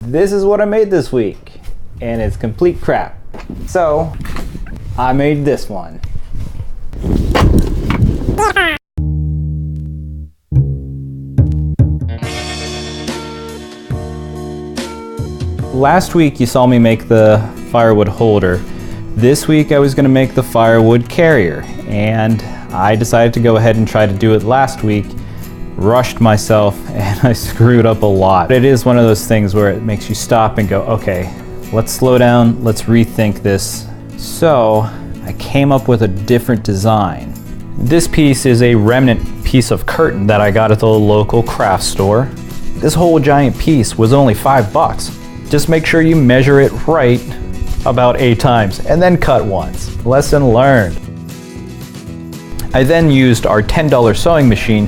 This is what I made this week, and it's complete crap. So, I made this one. Last week you saw me make the firewood holder. This week I was going to make the firewood carrier, and I decided to go ahead and try to do it last week. Rushed myself and I screwed up a lot. It is one of those things where it makes you stop and go, okay, let's slow down, let's rethink this. So I came up with a different design. This piece is a remnant piece of curtain that I got at the local craft store. This whole giant piece was only $5. Just make sure you measure it right about 8 times and then cut once. Lesson learned. I then used our $10 sewing machine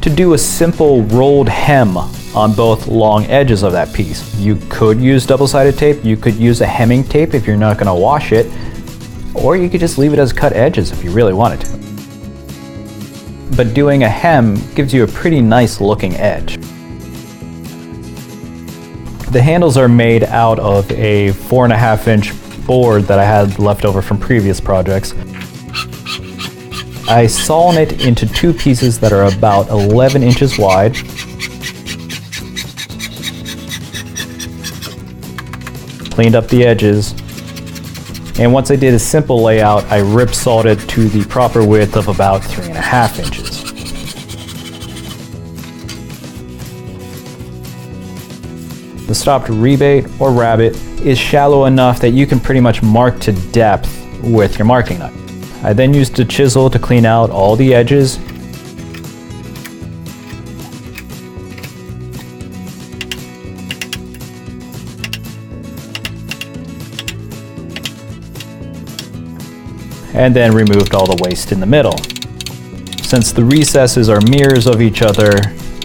to do a simple rolled hem on both long edges of that piece. You could use double-sided tape, you could use a hemming tape if you're not going to wash it, or you could just leave it as cut edges if you really wanted to. But doing a hem gives you a pretty nice looking edge. The handles are made out of a 4.5-inch board that I had left over from previous projects. I sawn it into 2 pieces that are about 11 inches wide. Cleaned up the edges. And once I did a simple layout, I rip-sawed it to the proper width of about 3.5 inches. The stopped rebate or rabbet is shallow enough that you can pretty much mark to depth with your marking knife. I then used a chisel to clean out all the edges. And then removed all the waste in the middle. Since the recesses are mirrors of each other,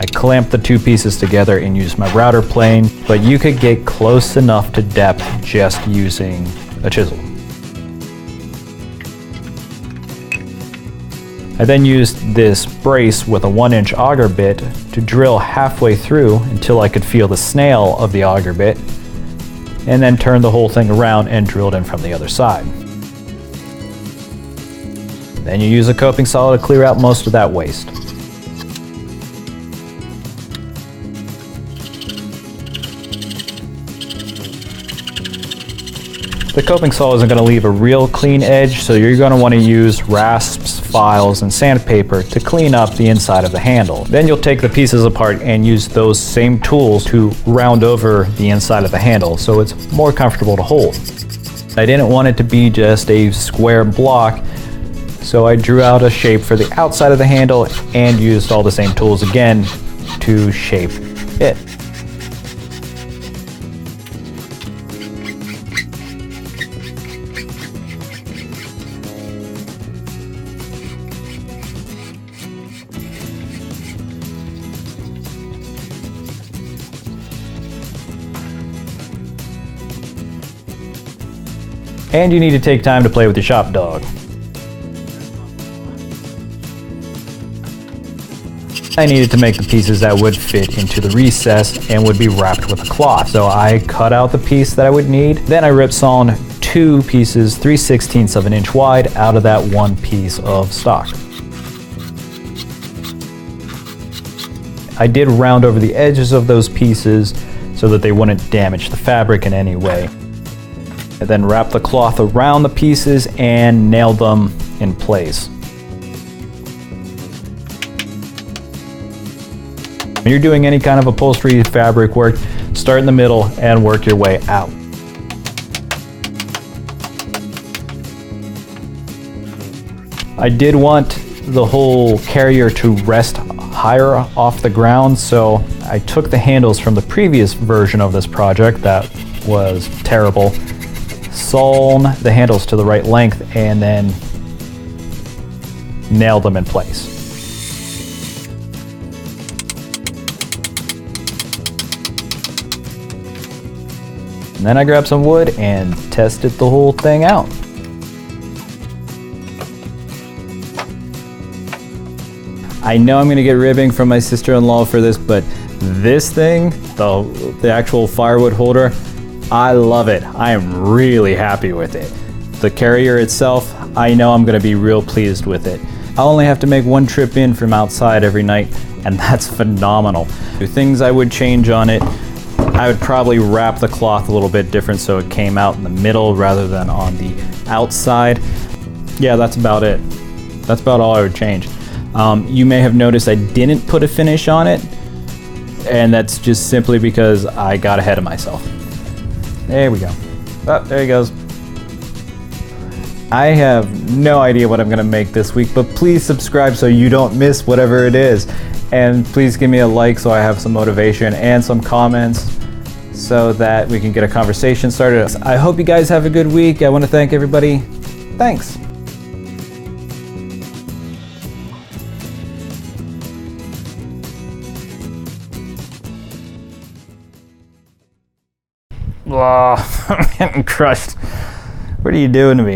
I clamped the 2 pieces together and used my router plane, but you could get close enough to depth just using a chisel. I then used this brace with a 1-inch auger bit to drill halfway through until I could feel the snail of the auger bit, and then turned the whole thing around and drilled in from the other side. Then you use a coping saw to clear out most of that waste. The coping saw isn't going to leave a real clean edge, so you're going to want to use rasps, files, and sandpaper to clean up the inside of the handle. Then you'll take the pieces apart and use those same tools to round over the inside of the handle so it's more comfortable to hold. I didn't want it to be just a square block, so I drew out a shape for the outside of the handle and used all the same tools again to shape it. And you need to take time to play with your shop dog. I needed to make the pieces that would fit into the recess and would be wrapped with a cloth. So I cut out the piece that I would need. Then I rip-sawn 2 pieces 3/16 of an inch wide out of that 1 piece of stock. I did round over the edges of those pieces so that they wouldn't damage the fabric in any way. I then wrapped the cloth around the pieces and nailed them in place. When you're doing any kind of upholstery fabric work, start in the middle and work your way out. I did want the whole carrier to rest higher off the ground, so I took the handles from the previous version of this project that was terrible, sawn the handles to the right length, and then nailed them in place. And then I grabbed some wood and tested the whole thing out. I know I'm going to get ribbing from my sister-in-law for this, but This thing, the actual firewood holder, I love it. I am really happy with it. The carrier itself, I know I'm gonna be real pleased with it. I only have to make one trip in from outside every night, and that's phenomenal. The things I would change on it, I would probably wrap the cloth a little bit different so it came out in the middle rather than on the outside. Yeah, that's about it. That's about all I would change. You may have noticed I didn't put a finish on it, and that's just simply because I got ahead of myself. There we go. Oh, there he goes. I have no idea what I'm gonna make this week, but please subscribe so you don't miss whatever it is. And please give me a like so I have some motivation and some comments so that we can get a conversation started. I hope you guys have a good week. I want to thank everybody. Thanks. Oh, I'm getting crushed. What are you doing to me?